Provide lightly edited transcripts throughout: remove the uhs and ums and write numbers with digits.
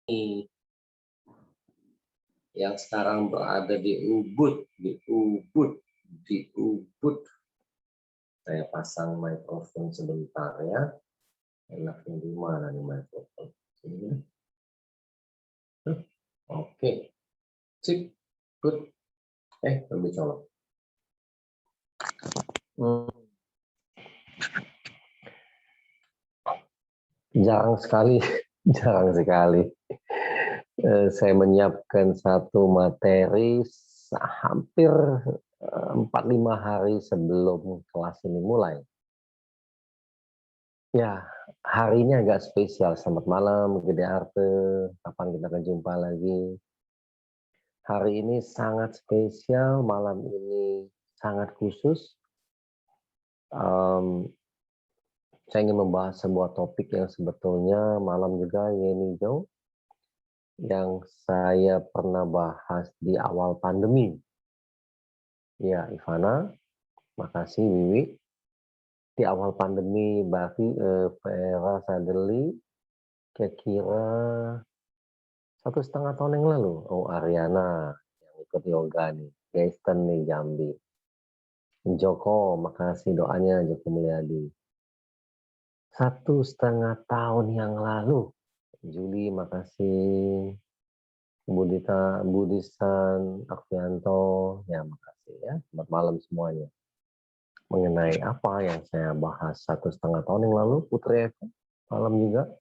yang sekarang berada di Ubud, di Ubud. Saya pasang mikrofon sebentar ya. Enaknya di mana nih mikrofon? Sini. Oke, sip, good. Lebih colok. Jarang sekali, jarang sekali. Saya menyiapkan satu materi hampir 4-5 hari sebelum kelas ini mulai. Ya, hari ini agak spesial. Selamat malam, Gede Arte. Kapan kita akan jumpa lagi? Hari ini sangat spesial, malam ini sangat khusus. Saya ingin membahas sebuah topik yang sebetulnya malam juga Yeni Jo, yang saya pernah bahas di awal pandemi. Ya, Ivana, makasih Wiwi. Di awal pandemi berarti Vera Sadeli kira-kira 1,5 tahun yang lalu. Oh, Ariana yang ikut yoga nih. Gaisten nih Jambi. Joko, makasih doanya Joko Mulyadi. 1,5 tahun yang lalu. Juli, makasih. Budisan Akvianto, ya makasih ya. Selamat malam semuanya. Mengenai apa yang saya bahas 1,5 tahun yang lalu, Putri Eko, malam juga,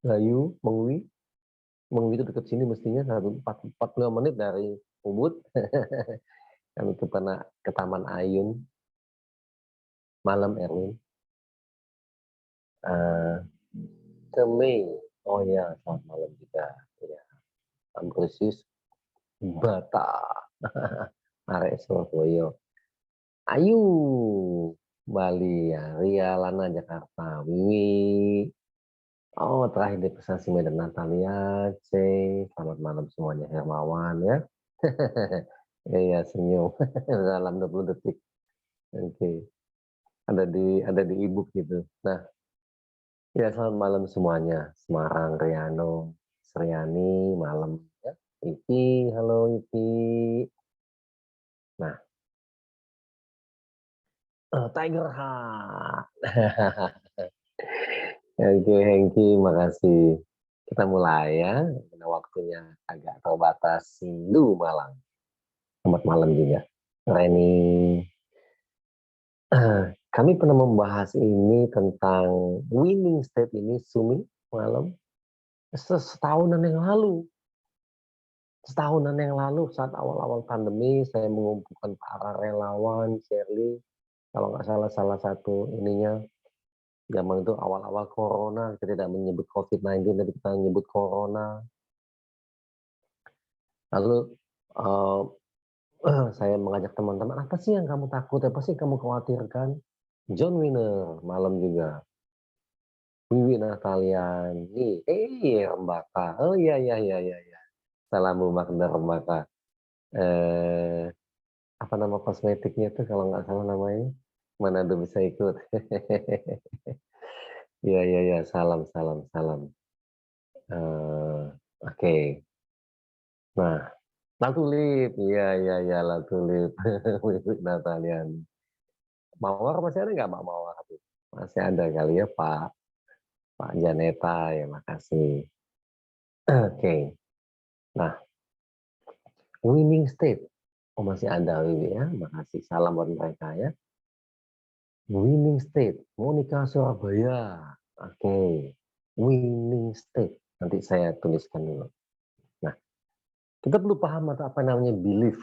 Layu, Mengwi itu dekat sini mestinya 45 menit dari Ubud. Kami ke Taman Ayun, malam Erwin. Ke Mei, oh ya, selamat malam juga. Ya. Ambrosius, Bata, Arek Surabaya. Ayu, Bali ya, Ria Lana Jakarta, Wiwi. Oh, terakhir di Prestasi Medan Natalia, C. Selamat malam semuanya, Hermawan ya. Iya, senyum. Dalam 20 detik. Oke. Ada di e-book gitu. Nah, ya selamat malam semuanya. Semarang, Riano, Sriani, malam ya. Ipi, halo Ipi. Nah, Tiger Heart. Oke, Hengki, makasih. Kita mulai ya. Karena waktunya agak terbatas. Sindu Malang. Selamat malam juga. Reni. Kami pernah membahas ini tentang winning state ini, Sumi, malam. Setahunan yang lalu. Setahunan yang lalu saat awal-awal pandemi, saya mengumpulkan para relawan, Shirley, kalau nggak salah satu ininya, zaman itu awal-awal corona, kita tidak menyebut COVID-19, tapi kita menyebut corona. Lalu saya mengajak teman-teman, apa sih yang kamu takut, apa sih yang kamu khawatirkan? John Winner, malam juga. Wiwi Nataliani, Rembaka, oh iya. Salam Makna Rembaka. Apa nama kosmetiknya tuh kalau nggak salah namanya? Manado bisa ikut. Iya, salam. Oke. Nah, Latulip, iya, Latulip. Wiwi Nataliani. Mawar masih ada nggak Pak Mawar? Masih ada kali ya Pak Janeta, ya makasih. Oke. Nah, winning state. Oh masih ada Wiwi ya, makasih. Salam buat mereka ya. Winning state, Monica Surabaya. Oke. Winning state. Nanti saya tuliskan dulu. Nah, kita perlu paham apa namanya belief.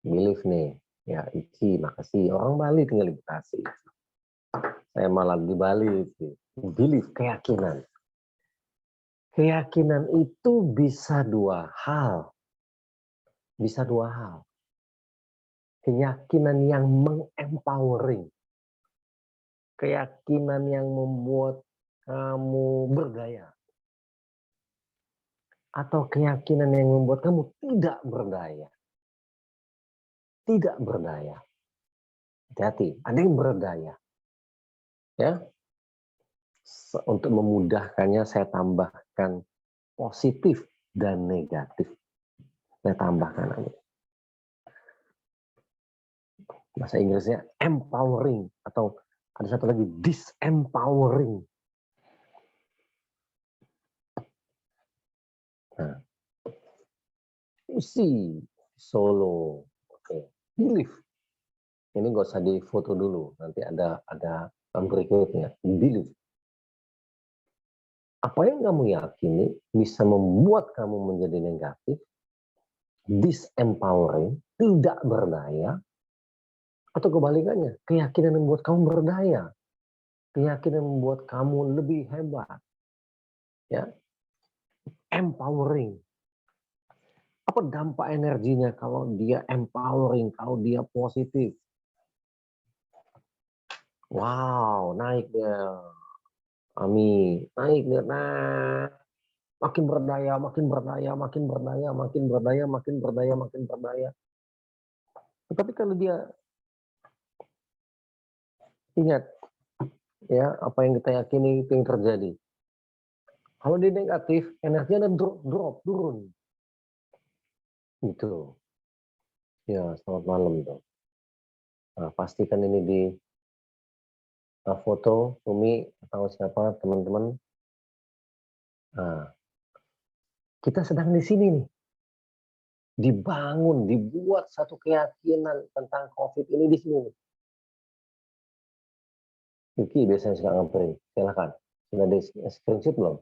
Belief nih. Ya, Iki, makasih. Orang Bali tinggal di Bekasi. Saya malah di Bali. Belief, keyakinan. Keyakinan itu bisa dua hal. Keyakinan yang mengempowering. Keyakinan yang membuat kamu berdaya. Atau keyakinan yang membuat kamu tidak berdaya. Tidak berdaya. Hati-hati, ada yang berdaya. Ya. Untuk memudahkannya saya tambahkan positif dan negatif. Saya tambahkan aja. Bahasa Inggrisnya empowering, atau ada satu lagi disempowering. Nah, pusi, solo, oke, belief. Ini nggak usah difoto dulu, nanti ada berikutnya, belief. Apa yang kamu yakini bisa membuat kamu menjadi negatif, disempowering, tidak berdaya, atau kebalikannya, keyakinan yang membuat kamu berdaya, keyakinan yang membuat kamu lebih hebat, ya, empowering. Apa dampak energinya kalau dia empowering, kalau dia positif? Wow, naik dia. Ami, naik dia. Nah, makin berdaya, makin berdaya, makin berdaya, makin berdaya, makin berdaya, makin berdaya. Tetapi kalau dia ingat, ya, apa yang kita yakini itu yang terjadi. Kalau dia negatif, energinya drop, turun. Gitu. Ya, selamat malam tuh. Nah, pastikan ini di foto, Umi atau siapa teman-teman. Nah, kita sedang di sini nih, dibangun, dibuat satu keyakinan tentang COVID ini di sini nih. Vicky biasanya suka ngeprint, silakan. Sudah di screenshot belum?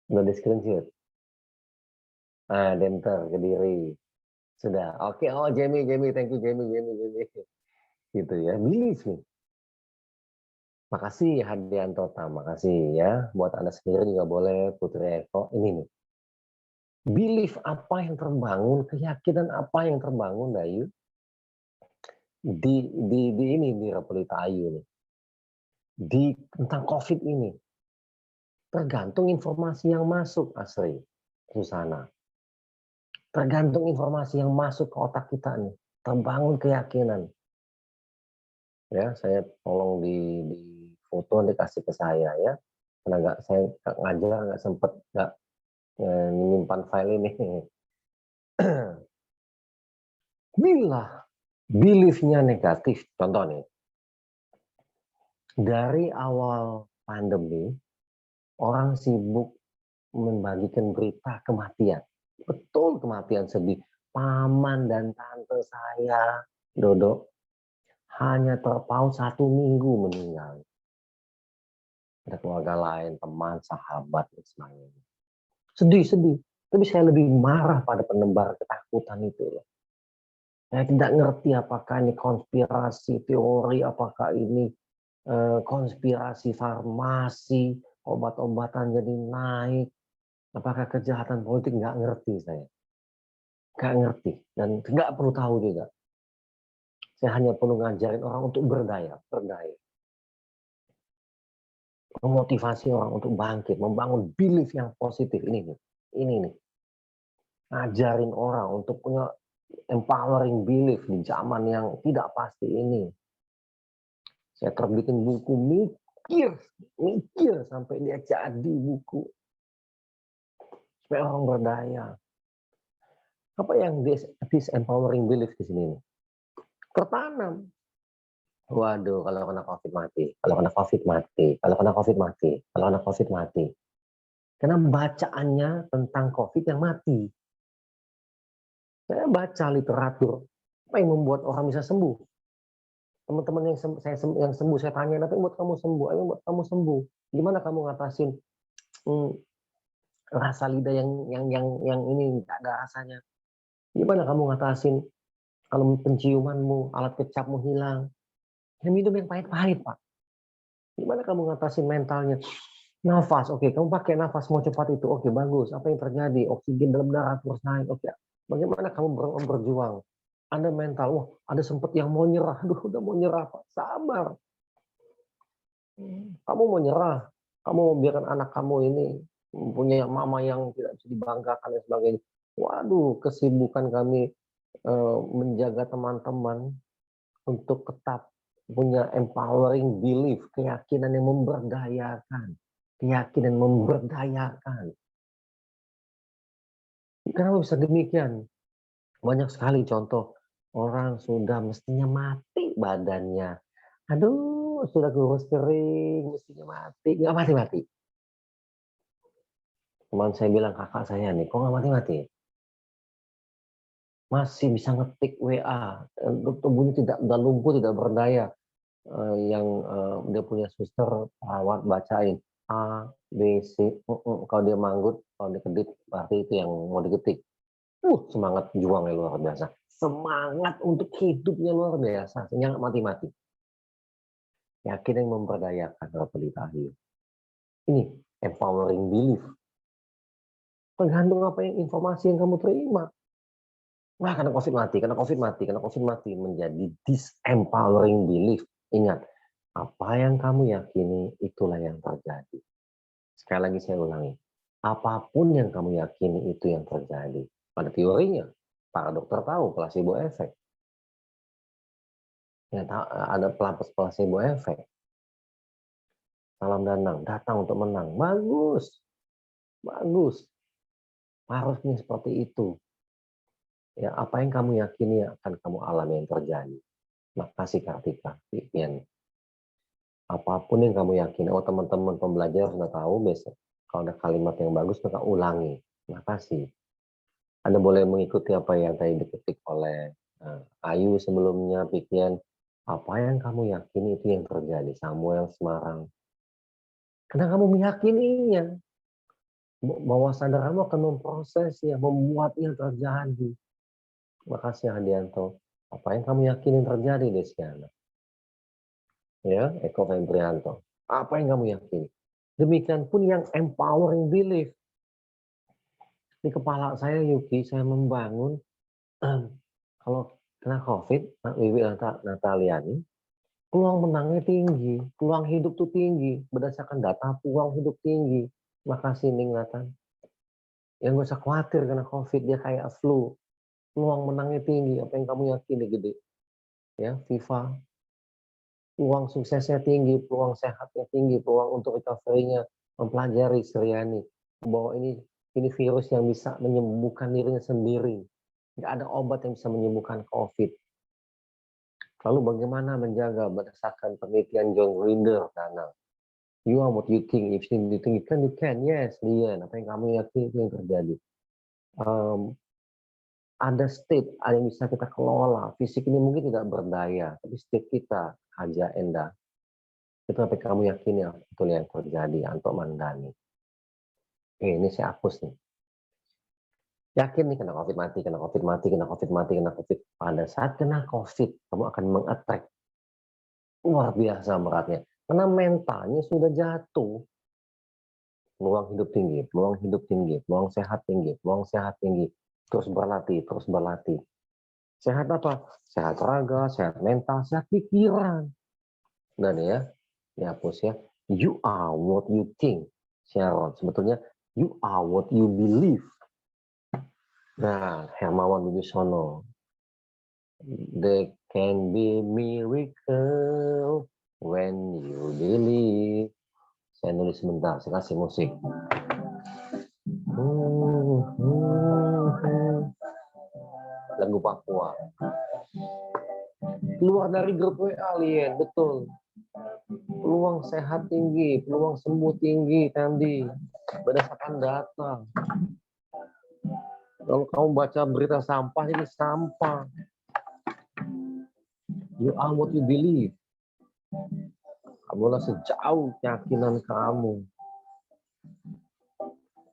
Sudah di screenshot? Ah, Denter, Kediri. Sudah, oke. Oh, Jamie, thank you, Jamie. Gitu ya, believe nih. Makasih Hadianto, makasih ya. Buat Anda sendiri juga boleh, Putri Eko. Ini nih, belief apa yang terbangun, keyakinan apa yang terbangun, Dayu, di ini, di Repelita Ayu nih, tentang COVID ini. Tergantung informasi yang masuk, Asri, Susana. Tergantung informasi yang masuk ke otak kita nih, terbangun keyakinan. Ya, saya tolong di foto dikasih ke saya ya, karena saya ngajar nggak sempet menyimpan file ini. Bila beliefnya negatif, contoh nih, dari awal pandemi orang sibuk membagikan berita kematian, betul kematian sedih. Paman dan tante saya, Dodo, hanya terpaut 1 minggu meninggal. Ada keluarga lain, teman, sahabat, dan sebagainya. Sedih. Tapi saya lebih marah pada penebar ketakutan itu. Saya tidak ngerti apakah ini konspirasi teori, apakah ini konspirasi farmasi, obat-obatan jadi naik, apakah kejahatan politik, nggak ngerti saya. Nggak ngerti, dan nggak perlu tahu juga. Saya hanya perlu ngajarin orang untuk berdaya. Memotivasi orang untuk bangkit, membangun belief yang positif. Ini nih. Ngajarin orang untuk punya empowering belief di zaman yang tidak pasti ini. Saya terbitin buku, mikir sampai dia jadi buku. Supaya orang berdaya. Apa yang disempowering belief di sini? Tertanam. Waduh, kalau kena COVID mati. Karena bacaannya tentang COVID yang mati. Saya baca literatur, apa yang membuat orang bisa sembuh? Teman-teman yang sembuh, saya tanya, apa yang membuat kamu sembuh? Apa yang membuat kamu sembuh? Gimana kamu ngatasin rasa lidah yang ini nggak ada rasanya? Gimana kamu ngatasin kalau penciumanmu, alat kecapmu hilang? Ya minum yang pahit-pahit, Pak. Gimana kamu ngatasin mentalnya? Nafas, oke, kamu pakai nafas mau cepat itu, oke, bagus. Apa yang terjadi? Oksigen dalam darah terus naik, oke. Bagaimana kamu berjuang? Anda mental, wah, ada sempat yang mau nyerah. Aduh, udah mau nyerah, Pak. Sabar. Kamu mau nyerah. Kamu mau biarkan anak kamu ini punya mama yang tidak bisa dibanggakan dan sebagainya. Waduh, kesibukan kami menjaga teman-teman untuk tetap punya empowering belief, keyakinan yang memberdayakan. keyakinan memberdayakan. Kenapa bisa demikian? Banyak sekali contoh orang sudah mestinya mati badannya. Aduh, sudah kurus kering, mestinya mati, nggak mati-mati. Teman saya bilang, kakak saya nih, kok nggak mati-mati? Masih bisa ngetik WA, tubuhnya udah lumpuh, tidak berdaya. Yang dia punya suster, perawat bacain A, B, C, kalau dia manggut, kalau dia kedip, berarti itu yang mau diketik. Semangat juangnya luar biasa. Semangat untuk hidupnya luar biasa. Jangan mati-mati. Yakin yang memberdayakan kalau pelita akhir. Ini empowering belief. Tergantung apa yang informasi yang kamu terima. Nah, karena COVID mati, menjadi disempowering belief. Ingat, apa yang kamu yakini, itulah yang terjadi. Sekali lagi saya ulangi. Apapun yang kamu yakini, itu yang terjadi. Pada teorinya, para dokter tahu placebo effect. Ya, ada placebo effect. Salam datang untuk menang. Bagus. Harusnya seperti itu. Ya, apa yang kamu yakini akan kamu alami yang terjadi. Makasih Kartika, Vivian. Apapun yang kamu yakini, teman-teman pembelajar sudah tahu besok. Kalau ada kalimat yang bagus, maka ulangi. Makasih. Anda boleh mengikuti apa yang tadi diketik oleh Ayu sebelumnya, Vivian. Apa yang kamu yakini itu yang terjadi. Samuel Semarang. Karena kamu meyakininya. Bawah sadar kamu akan memprosesnya, membuatnya terjadi. Makasih Hadianto. Apa yang kamu yakini terjadi, Desiana? Ya, Eko Febrianto. Apa yang kamu yakini? Demikian pun yang empowering belief. Di kepala saya, Yuki, saya membangun, kalau kena COVID, Wiwi Nataliani, peluang menangnya tinggi, peluang hidup tuh tinggi, berdasarkan data peluang hidup tinggi. Makasih Ning Nathan. Yang gak usah khawatir karena COVID, dia kayak flu. Peluang menangnya tinggi, apa yang kamu yakini gede. Ya, FIFA. Peluang suksesnya tinggi, peluang sehatnya tinggi, peluang untuk recovery-nya mempelajari Sriani. Bahwa ini virus yang bisa menyembuhkan dirinya sendiri. Nggak ada obat yang bisa menyembuhkan COVID. Lalu bagaimana menjaga berdasarkan penelitian John Grinder, Danang. You are what you think. If you think you can. Yes, Lian. Apa yang kamu yakini itu yang terjadi. Ada state, ada yang bisa kita kelola. Fisik ini mungkin tidak berdaya, tapi state kita, Haja Enda. Itu apa yang kamu yakini, itu yang terjadi, Anto Mandani. Ini saya hapus nih. Yakin nih kena COVID mati. Pada saat kena COVID, kamu akan meng-attract. Luar biasa beratnya. Karena mentalnya sudah jatuh. Peluang hidup tinggi, peluang sehat tinggi. Terus berlatih. Sehat apa? Sehat raga, sehat mental, sehat pikiran. Dan ya, dihapus ya. You are what you think, Sharon. Sebetulnya, you are what you believe. Nah, Hermawan Wibisono. There can be miracle when you believe. Saya nulis sebentar, saya kasih musik. Lagu Papua. Keluar dari grup WA, Lien, betul. Peluang sehat tinggi, peluang sembuh tinggi, Kandi. Berdasarkan data. Kalau kamu baca berita sampah, ini sampah. You are what you believe. Kamulah sejauh keyakinan kamu.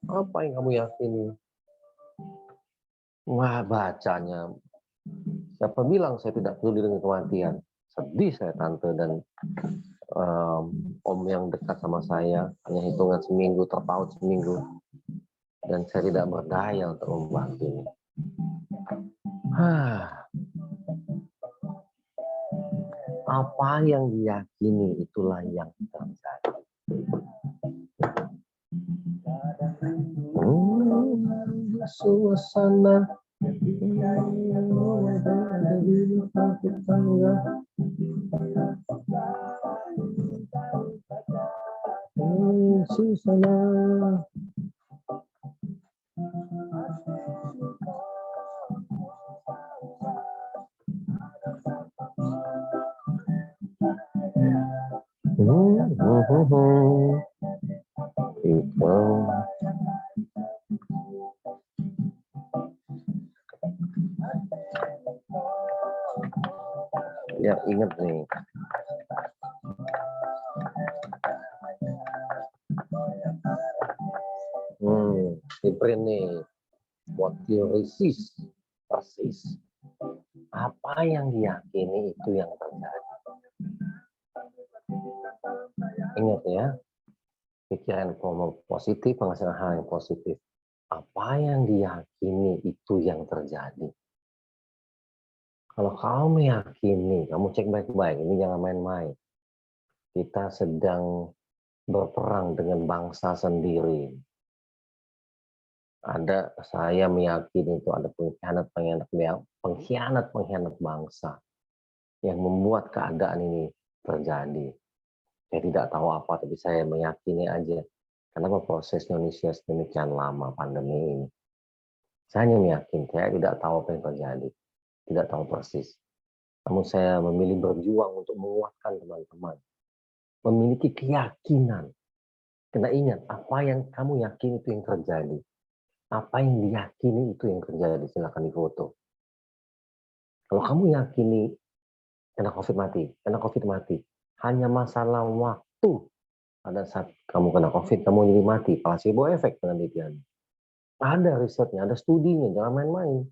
Apa yang kamu yakini? Wah, bacanya. Siapa bilang saya tidak peduli dengan kematian? Sedih saya, Tante, dan om yang dekat sama saya. Hanya hitungan seminggu, terpaut seminggu. Dan saya tidak berdaya untuk membantu. Apa yang diyakini itulah yang terjadi. Suasana kasih sayang. Itu. Ya ingat nih. Di print nih. What you resist, persis. Apa yang diyakini itu yang terjadi. Ingat ya, pikiran positif menghasilkan hal yang positif. Apa yang diyakini itu yang terjadi. Kalau kamu meyakini, kamu cek baik-baik, ini jangan main-main. Kita sedang berperang dengan bangsa sendiri. Saya meyakini itu ada pengkhianat bangsa yang membuat keadaan ini terjadi. Saya tidak tahu apa, tapi saya meyakini aja. Kenapa proses Indonesia sedemikian lama pandemi ini? Saya hanya meyakini, saya tidak tahu apa yang terjadi. Tidak tahu persis. Namun saya memilih berjuang untuk menguatkan teman-teman. Memiliki keyakinan. Karena ingat, apa yang kamu yakini itu yang terjadi. Apa yang diyakini itu yang terjadi. Silakan difoto. Kalau kamu yakini kena COVID mati. Hanya masalah waktu. Pada saat kamu kena COVID, kamu jadi mati. Placebo efek penelitian. Ada risetnya, ada studinya, jangan main-main.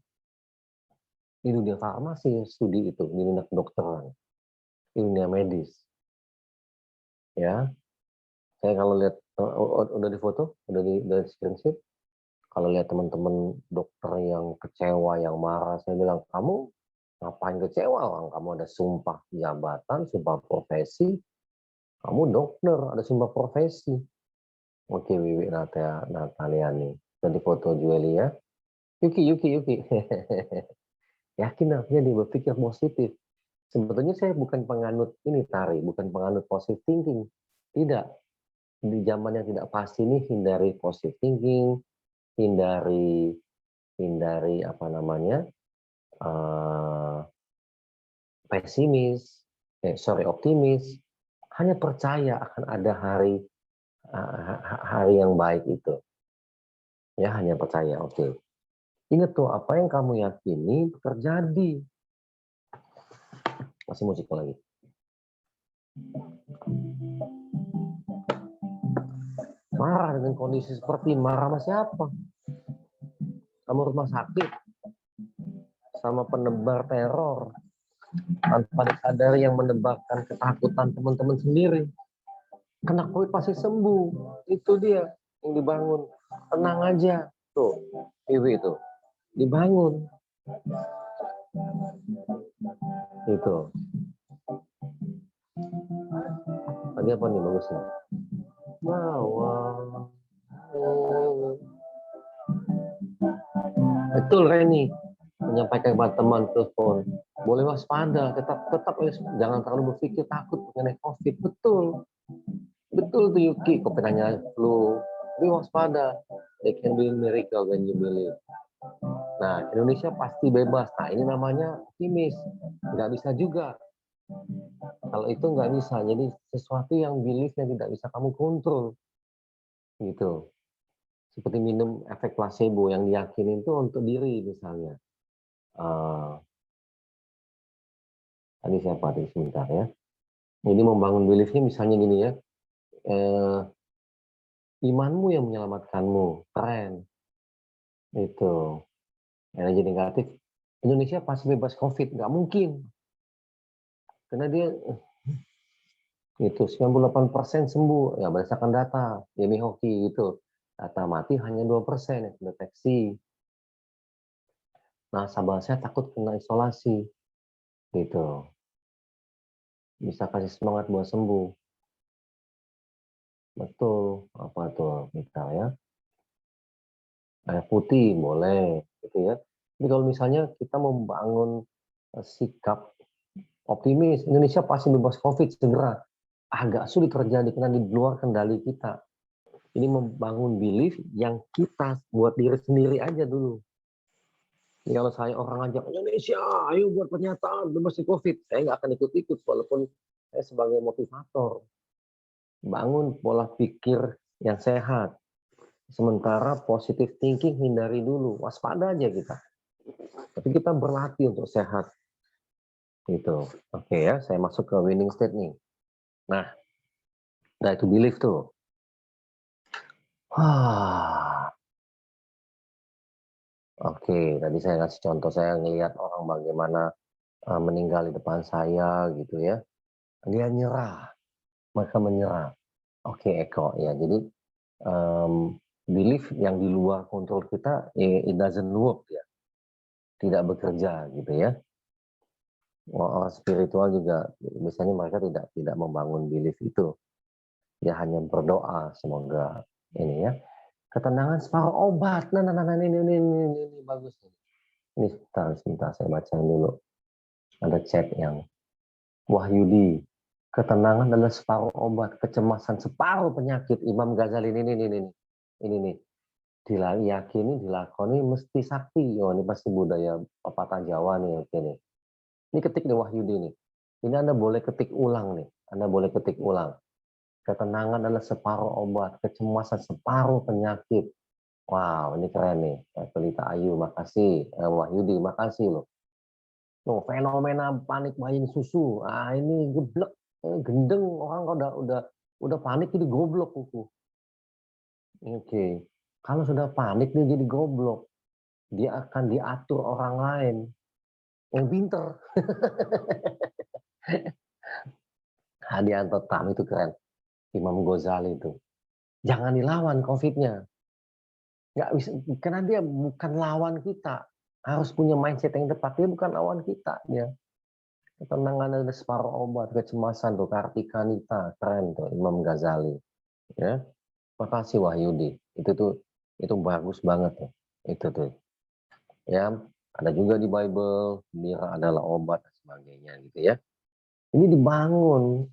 Di dunia farmasi studi itu, di dunia kedokteran, di dunia medis. Ya, saya kalau lihat udah di foto, udah di screenshot. Kalau lihat teman-teman dokter yang kecewa, yang marah, saya bilang, kamu ngapain kecewa? Kamu ada sumpah jabatan, sumpah profesi, kamu dokter, ada sumpah profesi. Oke, Wiwi Nataliani. Jadi foto Jueli ya. Yuki. Yakin artinya dia berpikir positif. Sebetulnya saya bukan penganut ini Tari, bukan penganut positive thinking. Tidak. Di zaman yang tidak pasti ini hindari positive thinking, hindari optimis. Hanya percaya akan ada hari yang baik itu. Ya, hanya percaya. Oke. Ingat tuh, apa yang kamu yakini terjadi. Masih musik lagi. Marah dengan kondisi seperti marah sama siapa? Kamu rumah sakit sama penebar teror tanpa disadari yang menebarkan ketakutan teman-teman sendiri. Kena COVID pasti sembuh. Itu dia yang dibangun. Tenang aja. Tuh, Iwi itu. Dibangun. Itu. Tadi apa nih bagusnya? Betul Reni. Menyampaikan kepada teman telepon. Boleh waspada, tetap jangan terlalu berpikir takut mengenai COVID. Betul tuh Yuki. Kok penanya flu. Be waspada. They can be a miracle when you believe. Nah, Indonesia pasti bebas. Nah, ini namanya optimis. Nggak bisa juga. Kalau itu nggak bisa. Jadi sesuatu yang belief-nya tidak bisa kamu kontrol. Gitu. Seperti minum efek placebo yang diyakini itu untuk diri misalnya. Tadi siapa tadi sebentar ya. Jadi membangun belief-nya misalnya gini ya. Imanmu yang menyelamatkanmu. Keren. Itu. Energi negatif. Indonesia pasti bebas COVID. Nggak mungkin. Karena dia itu 98% sembuh. Ya berdasarkan data. Yemi Hoki itu. Data mati hanya 2% yang deteksi. Nah, sahabat saya takut kena isolasi. Gitu. Bisa kasih semangat buat sembuh. Betul. Apa tuh? Misalnya. Air putih boleh. Gitu ya. Jadi kalau misalnya kita membangun sikap optimis, Indonesia pasti bebas COVID segera. Agak sulit terjadi karena di luar kendali kita. Ini membangun belief yang kita buat diri sendiri aja dulu. Ini kalau saya orang ngajak Indonesia, ayo buat pernyataan bebas COVID, saya nggak akan ikut-ikut walaupun saya sebagai motivator. Bangun pola pikir yang sehat. Sementara positive thinking hindari dulu, waspada aja kita. Tapi kita berlatih untuk sehat. Gitu. Oke ya, saya masuk ke winning state nih. Nah itu belief tuh. Oke, tadi saya kasih contoh, saya ngelihat orang bagaimana meninggal di depan saya gitu ya. Dia nyerah, maka menyerah. Oke, Eko ya. Jadi belief yang di luar kontrol kita, it doesn't work ya, tidak bekerja gitu ya. Orang spiritual juga misalnya mereka tidak membangun belief itu. Dia hanya berdoa semoga ini ya. Ketenangan separuh obat. Nah, ini bagus. Ini sebentar saya bacain dulu. Ada chat yang Wahyudi. Ketenangan adalah separuh obat, kecemasan separuh penyakit. Imam Ghazali ini nih. Diyakini, dilakoni mesti sakti. Oh, ini pasti budaya pepatah Jawa nih. Oke nih. Ini ketik nih Wahyudi nih. Ini Anda boleh ketik ulang nih. Anda boleh ketik ulang. Ketenangan adalah separuh obat, kecemasan separuh penyakit. Wow, ini keren nih. Pelita Ayu, makasih. Wahyudi, makasih loh. Tuh, fenomena panik buying susu. Ah, ini geblek, gendeng orang udah panik jadi goblok kuku. Oke. Kalau sudah panik dia jadi goblok. Dia akan diatur orang lain yang pinter. Hadianto Tam itu keren. Imam Ghazali itu. Jangan dilawan COVID-nya. Nggak bisa, karena dia bukan lawan kita. Harus punya mindset yang tepat. Dia bukan lawan kita. Dia ketenangan ada separuh obat, kecemasan tuh, Kartika Nita, keren tuh, Imam Ghazali. Ya, makasih Wahyudi. Itu bagus banget tuh. Itu tuh. Ya, ada juga di Bible, mira adalah obat dan sebagainya gitu ya. Ini dibangun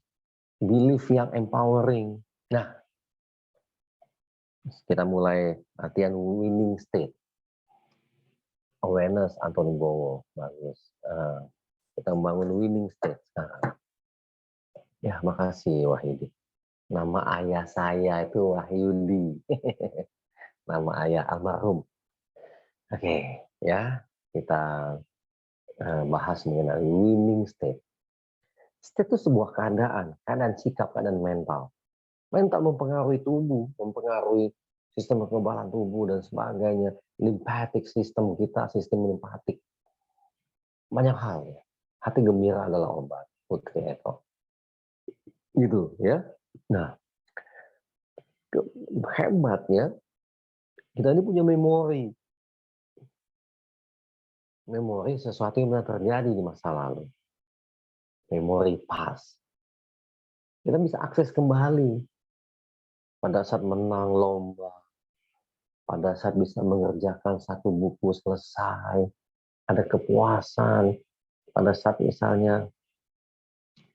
belief yang empowering. Nah, kita mulai latihan winning state. Awareness Anthony Bowo, bagus. Kita membangun winning state sekarang. Ya, makasih Wahyudi. Nama ayah saya itu Wahyudi. Nama ayah almarhum. Oke, ya. Kita bahas mengenai winning state. State itu sebuah keadaan sikap, keadaan mental. Mental mempengaruhi tubuh, mempengaruhi sistem kekebalan tubuh dan sebagainya. Lymphatic system kita, sistem limpatik. Banyak hal ya. Hati gembira adalah obat. Putri Eko. Gitu ya. Nah, hebatnya kita ini punya memori. Memori sesuatu yang pernah terjadi di masa lalu. Memori past. Kita bisa akses kembali pada saat menang lomba, pada saat bisa mengerjakan satu buku selesai, ada kepuasan, pada saat misalnya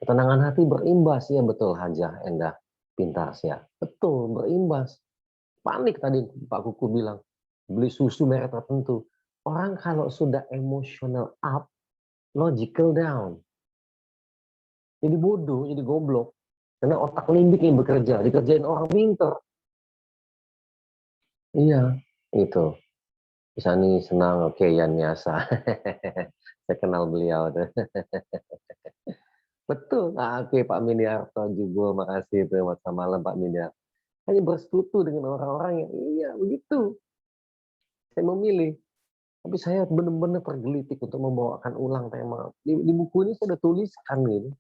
ketenangan hati berimbas, ya betul Hajah Endah Pintas ya, betul berimbas. Panik tadi Pak Kuku bilang, beli susu merek tertentu. Orang kalau sudah emotional up, logical down. Jadi bodoh, jadi goblok. Karena otak limbik yang bekerja, dikerjain orang pinter. Iya, itu. Bisa nih senang, oke Yan Miasa. Saya kenal beliau. Betul, oke Pak Miniarto juga, makasih itu masa malam Pak Miniarto. Hanya bersekutu dengan orang-orang yang iya begitu. Saya memilih. Tapi saya benar-benar tergelitik untuk membawakan ulang tema. Di buku ini saya sudah tuliskan gitu.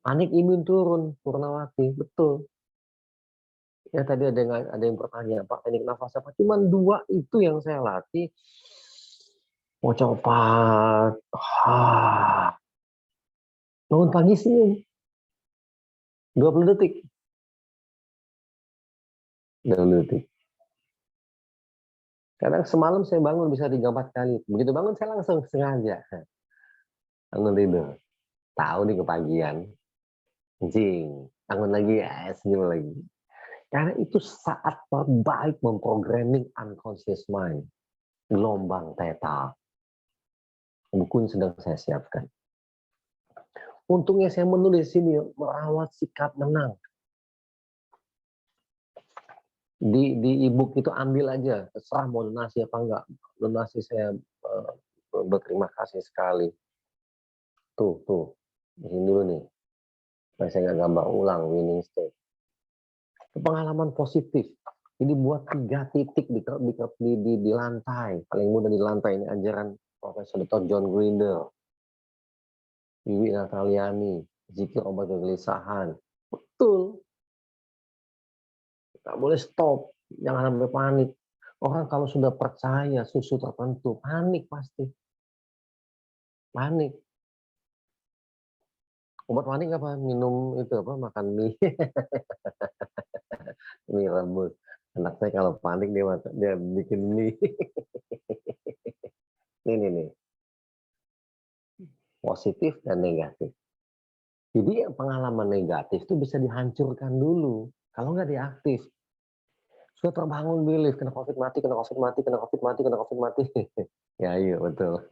Panik imun turun, Purnawati, betul. Ya tadi ada yang bertanya, Pak teknik nafas apa? Cuman 2 itu yang saya latih. Mau copat, bangun pagi senyum, 20 detik. 20 detik. Kadang semalam saya bangun bisa 3-4 kali. Begitu bangun saya langsung sengaja. Bangun tidur. Tahu nih kepagian. Anjing, bangun lagi ya, senyum lagi. Karena itu saat terbaik memprogramming unconscious mind. Gelombang theta. Bukunya sedang saya siapkan. Untungnya saya menulis ini, merawat sikap menang. Di e-book itu ambil aja, terserah mau donasi apa enggak. Donasi saya berterima kasih sekali. Tuh. Di sini dulu nih. Supaya saya nggak gambar ulang, winning state. Pengalaman positif. Jadi buat 3 titik di lantai. Paling mudah di lantai, ini ajaran Profesor Dr. John Grinder. Wiwi Nataliani, zikir obat kegelisahan. Betul. Nggak boleh stop. Jangan sampai panik. Orang kalau sudah percaya susu tertentu, panik pasti. Panik. Obat panik apa? Minum itu apa? Makan mie. Mie rebus. Anak saya kalau panik dia bikin mie. Nih. Positif dan negatif. Jadi pengalaman negatif itu bisa dihancurkan dulu. Kalau nggak diaktif. Sudah terbangun belief, kena COVID mati, kena COVID mati, kena COVID mati, kena COVID mati. Ya Yayu, betul.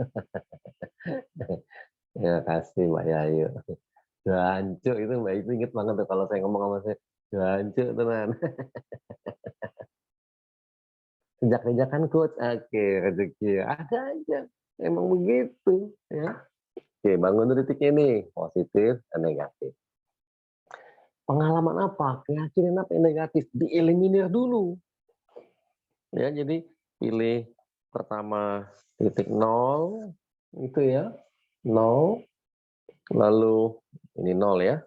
Ya kasih Mbak Yayu. Jancuk itu Mbak itu inget banget tuh kalau saya ngomong sama saya. Jancuk tenan. Sejak kan coach, oke rezeki ada aja. Emang begitu ya. Oke, bangun dari titik ini, positif dan negatif. Pengalaman apa? Keyakinan apa yang negatif? Dieliminir dulu. Ya, jadi pilih pertama titik 0 itu ya. 0 lalu ini 0 ya.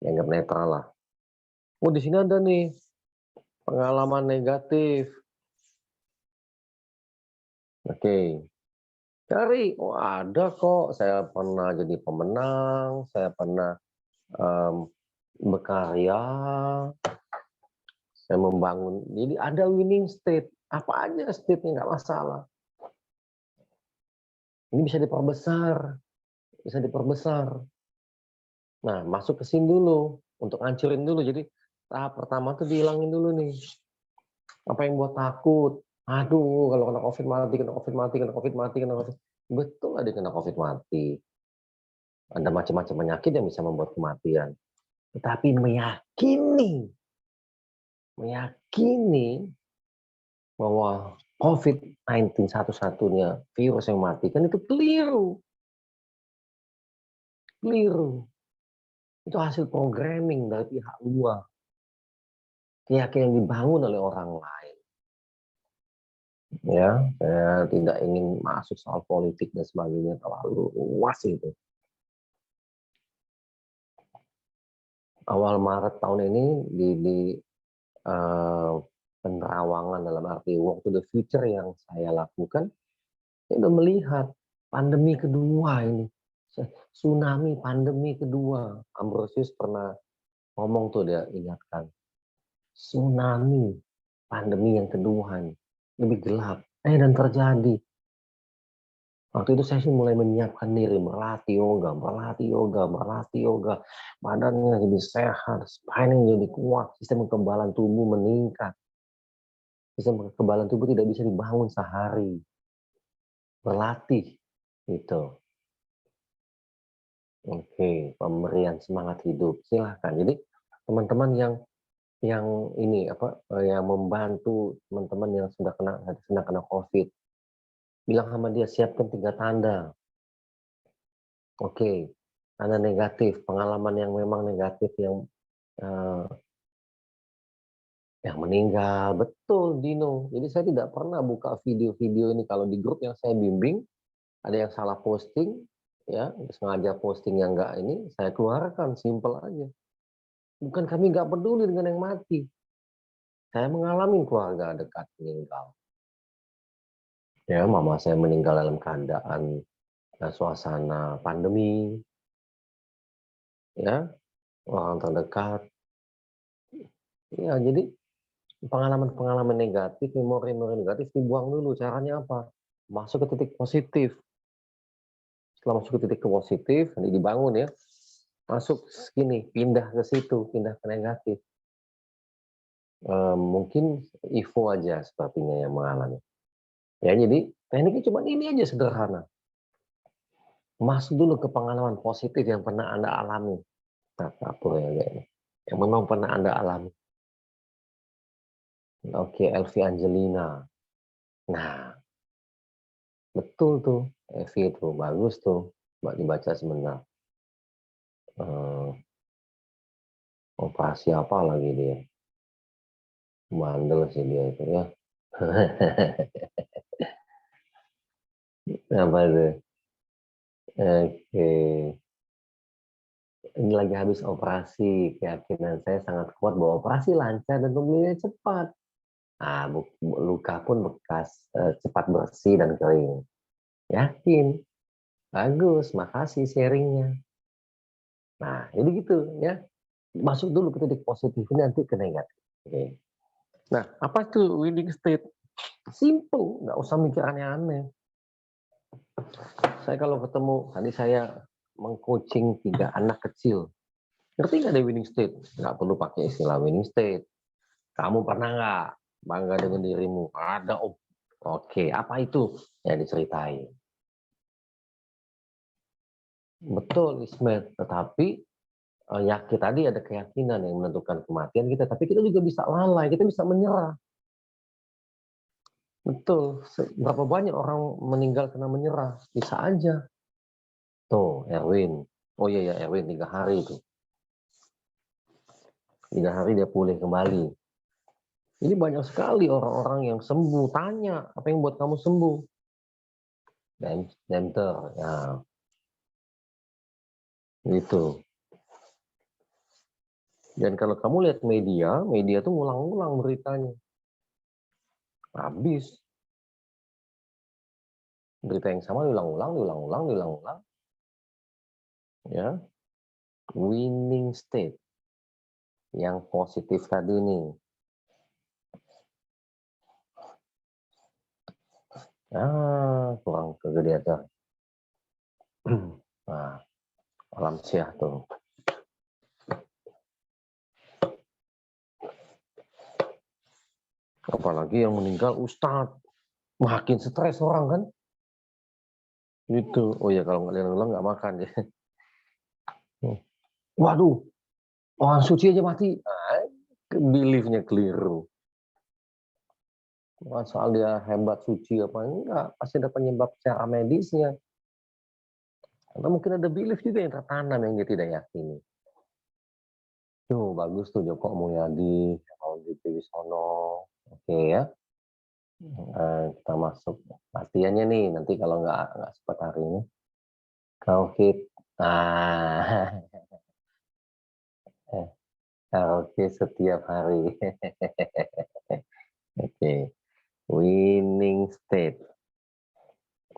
Dianggap netral lah. Oh, di sini ada nih pengalaman negatif. Oke. Cari, oh ada kok. Saya pernah jadi pemenang, saya pernah berkarya, saya membangun. Jadi ada winning state. Apa aja state-nya nggak masalah. Ini bisa diperbesar, bisa diperbesar. Nah, masuk ke sini dulu untuk ngancurin dulu. Jadi tahap pertama tuh dihilangin dulu nih. Apa yang buat takut? Aduh, kalau kena COVID mati, kena COVID mati, kena COVID mati, kena COVID. Betul ada kena COVID mati. Ada macam-macam penyakit yang bisa membuat kematian. Tetapi meyakini bahwa COVID-19 satu-satunya virus yang mematikan itu keliru. Keliru. Itu hasil programming dari pihak luar. Keyakinan yang dibangun oleh orang lain. Ya, saya tidak ingin masuk soal politik dan sebagainya, terlalu luas itu. Awal Maret tahun ini di penerawangan dalam arti walk to the future yang saya lakukan, saya sudah melihat pandemi kedua ini, tsunami pandemi kedua. Ambrosius pernah ngomong tuh, dia ingatkan, tsunami pandemi yang kedua ini lebih gelap, dan terjadi. Waktu itu saya sih mulai menyiapkan diri, berlatih yoga, badannya jadi sehat, spine jadi kuat, sistem kekebalan tubuh meningkat. Sistem kekebalan tubuh tidak bisa dibangun sehari. Berlatih, gitu. Oke, pemberian semangat hidup, silahkan. Jadi teman-teman yang ini yang membantu teman-teman yang sedang kena COVID, bilang sama dia siapkan 3 tanda. Oke, tanda negatif, pengalaman yang memang negatif yang meninggal, betul Dino. Jadi saya tidak pernah buka video-video ini kalau di grup yang saya bimbing ada yang salah posting, ya sengaja posting yang enggak ini, saya keluarkan, simple aja. Bukan kami nggak peduli dengan yang mati. Saya mengalami keluarga dekat meninggal. Ya, mama saya meninggal dalam keadaan suasana pandemi, ya, orang terdekat. Ya, jadi pengalaman-pengalaman negatif, memori-memori negatif dibuang dulu. Caranya apa? Masuk ke titik positif. Setelah masuk ke titik positif, nanti dibangun ya. Masuk segini, pindah ke situ, pindah ke negatif. Mungkin Ivo aja sepertinya yang mengalami. Ya jadi tekniknya cuma ini aja sederhana. Masuk dulu ke pengalaman positif yang pernah Anda alami. Apa ya kayaknya, yang memang pernah Anda alami. Oke, Elvi Angelina. Nah, betul tuh, Evi itu bagus tuh, mbak dibaca sebentar. Operasi apa lagi dia? Bandel sih dia itu ya. Apa itu? Oke, ini lagi habis operasi. Keyakinan saya sangat kuat bahwa operasi lancar dan pemulihannya cepat. Nah, luka pun bekas cepat bersih dan kering. Yakin? Bagus, makasih sharingnya. Nah, jadi gitu ya. Masuk dulu ke titik positif ini nanti ke negatif. Oke. Nah, apa itu winning state? Simple, nggak usah mikir aneh-aneh. Saya kalau ketemu, tadi saya mengcoaching 3 anak kecil. Ngerti nggak ada winning state? Nggak perlu pakai istilah winning state. Kamu pernah nggak bangga dengan dirimu? Ada, Om. Oke, apa itu? Ya diceritain. Betul, Ismet. Tetapi yakin tadi ada keyakinan yang menentukan kematian kita, tapi kita juga bisa lalai, kita bisa menyerah. Betul. Berapa banyak orang meninggal karena menyerah? Bisa aja. Tuh, Erwin. Oh iya ya, Erwin 3 hari itu. 3 hari dia pulih kembali. Ini banyak sekali orang-orang yang sembuh. Tanya, apa yang buat kamu sembuh? Denter, ya itu. Dan kalau kamu lihat media tuh ngulang-ngulang beritanya. Habis. Berita yang sama diulang-ulang. Ya, winning state. Yang positif tadi nih. Kurang kegedean. Nah, alam syah tuh. Apalagi yang meninggal ustadz. Makin stres orang kan. Gitu. Oh ya, kalau nggak diulang nggak makan ya. Waduh, orang suci aja mati. Beliefnya keliru. Soal dia hebat suci apa enggak, pasti ada penyebab secara medisnya. Atau mungkin ada belief juga yang tertanam yang dia tidak yakini. Tuh, bagus tuh Joko Mulyadi, Audi Wibisono. Oke ya. Kita masuk latihannya nih, nanti kalau nggak sempat hari ini. Covid. Ah, karaoke setiap hari. Oke, winning state.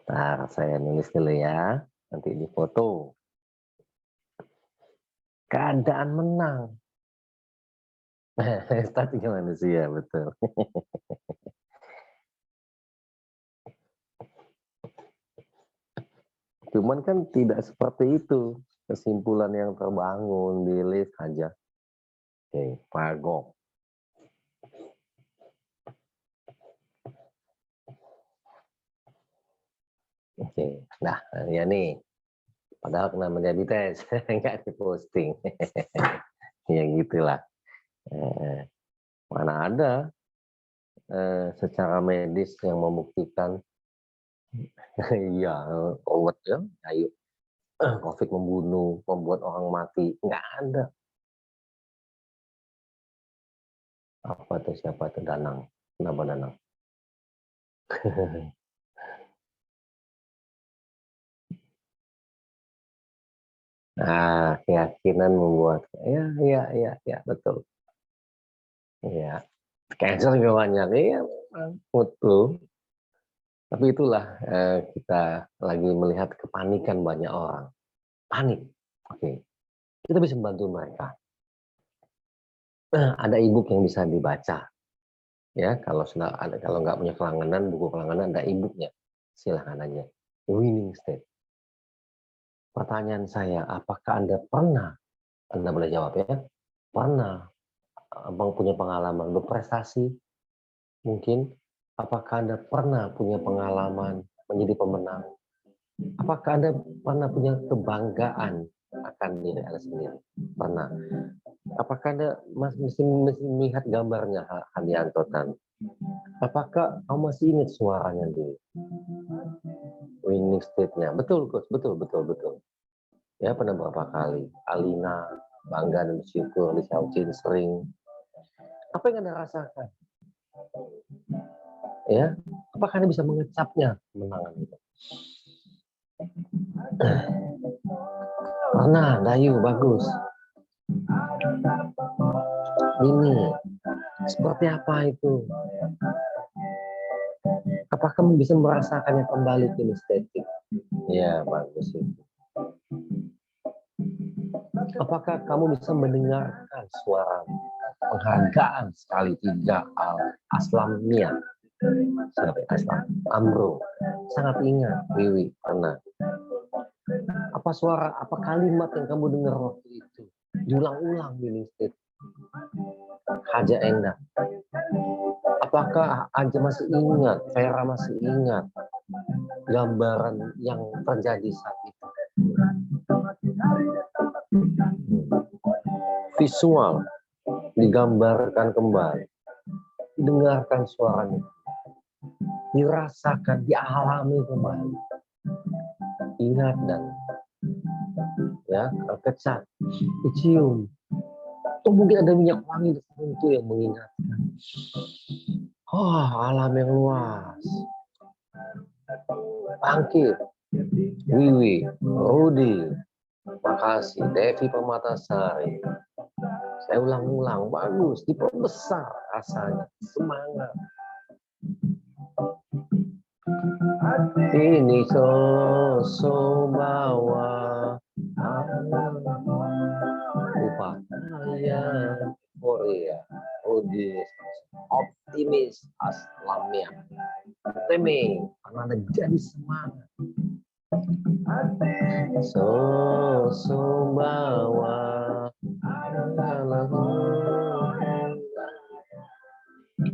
Ntar saya nulis dulu ya, nanti di foto. Keadaan menang. Statistik manusia, betul. Cuman kan tidak seperti itu. Kesimpulan yang terbangun di list aja. Oke, Pagok. Oke, nah ya nih. Padahal kena menjadi tes, nggak diposting. Ya gitulah. Mana ada secara medis yang membuktikan, iya, obat ya, ayo, COVID membunuh, membuat orang mati. Nggak ada. Apa tuh, siapa tuh, Danang? Kenapa Danang? Keyakinan membuat, ya, betul. Ya, cancer juga banyak, ya memang, betul. Tapi itulah kita lagi melihat kepanikan banyak orang. Panik. Oke, kita bisa membantu mereka. Ada e-book yang bisa dibaca. Ya, kalau nggak punya kelangganan, buku kelangganan ada e-booknya. Silahkan aja. Winning state. Pertanyaan saya, apakah Anda pernah, Anda boleh jawab ya, pernah Abang punya pengalaman berprestasi mungkin? Apakah Anda pernah punya pengalaman menjadi pemenang? Apakah Anda pernah punya kebanggaan akan diri Anda sendiri? Pernah. Apakah Anda masih melihat gambarnya Handianto Tan? Apakah kamu masih ingat suaranya di winning state-nya? Betul, Coach. Betul. Ya, pernah beberapa kali. Alina, bangga dan bersyukur, disautin sering. Apa yang Anda rasakan? Ya, apakah Anda bisa mengecapnya kemenangan itu? Pernah, Dayu, bagus. Ini, seperti apa itu? Apakah kamu bisa merasakannya kembali kinestetik? Ya, bagus itu. Apakah kamu bisa mendengarkan suara penghargaan sekali 3 Aslamia? Siapa Aslam? Amro. Sangat ingat, Wiwi, pernah. Apa suara, apa kalimat yang kamu dengar waktu itu? Diulang-ulang winning state. Haja Endah. Apakah Anja masih ingat, Vera masih ingat gambaran yang terjadi saat itu? Visual digambarkan kembali, didengarkan suaranya, dirasakan, dialami kembali. Ingat dan ya kecap, dicium. Atau mungkin ada minyak wangi tertentu yang mengingatkan. Oh, alam yang luas. Bangkit, Wiwi, Rudi, makasih, Devi Permatasari. Saya ulang-ulang, bagus, diperbesar rasanya, semangat. Ini so bawa upaya Korea, Rudi, optimis, Aslamnya, Temi, karena ada jadi semangat. So bawa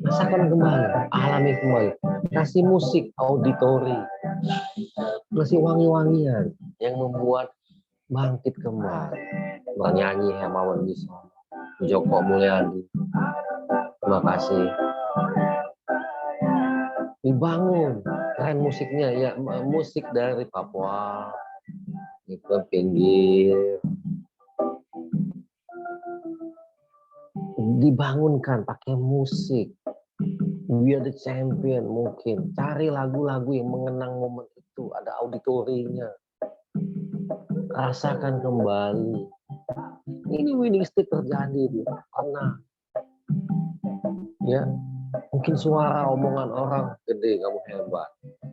rasakan kembali, alami kembali, kasih musik auditori, kasih wangi-wangian yang membuat bangkit kembali, bernyanyi Hermawan Wisono, Joko Mulyadi, terima kasih. Dibangun keren musiknya ya, musik dari Papua itu pinggir dibangunkan pakai musik. We are the champion, mungkin cari lagu-lagu yang mengenang momen itu, ada auditorinya, rasakan kembali. Ini winning state terjadi karena ya mungkin suara omongan orang gede, kamu hebat,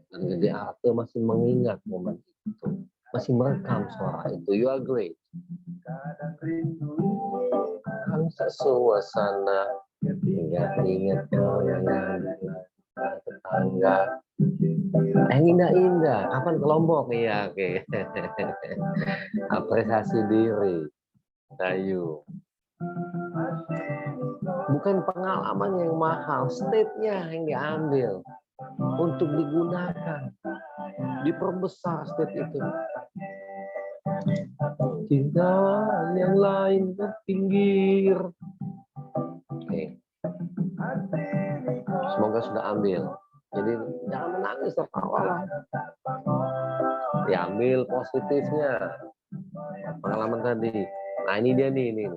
dan gede hati masih mengingat momen itu, masih merekam suara itu, you are great. Kan suasana ingat kau yang tetangga yang indah-indah, kapan ke Lombok? Iya, oke. Apresiasi diri, Dayu. Bukan pengalaman yang mahal, state-nya yang diambil untuk digunakan, diperbesar state itu. Cinta yang lain ke pinggir. Oke. Semoga sudah ambil. Jadi jangan menangis, tertawalah. Diambil positifnya. Pengalaman tadi. Nah ini dia nih.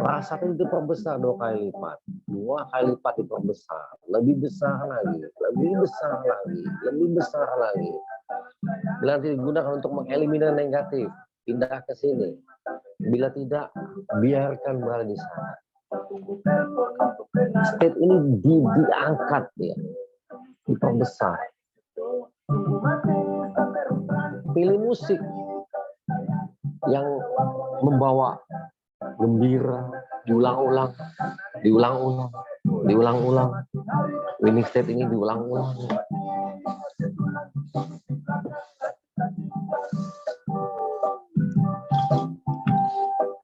Rasakan itu perbesar 2 kali lipat. 2 kali lipat diperbesar. Lebih besar lagi. Lebih besar lagi. Lebih besar lagi. Bila nanti digunakan untuk mengeliminasi negatif, pindah ke sini. Bila tidak, biarkan berada di sana. State ini diangkat ya, diperbesar. Pilih musik yang membawa gembira, diulang-ulang. Winning state ini diulang-ulang.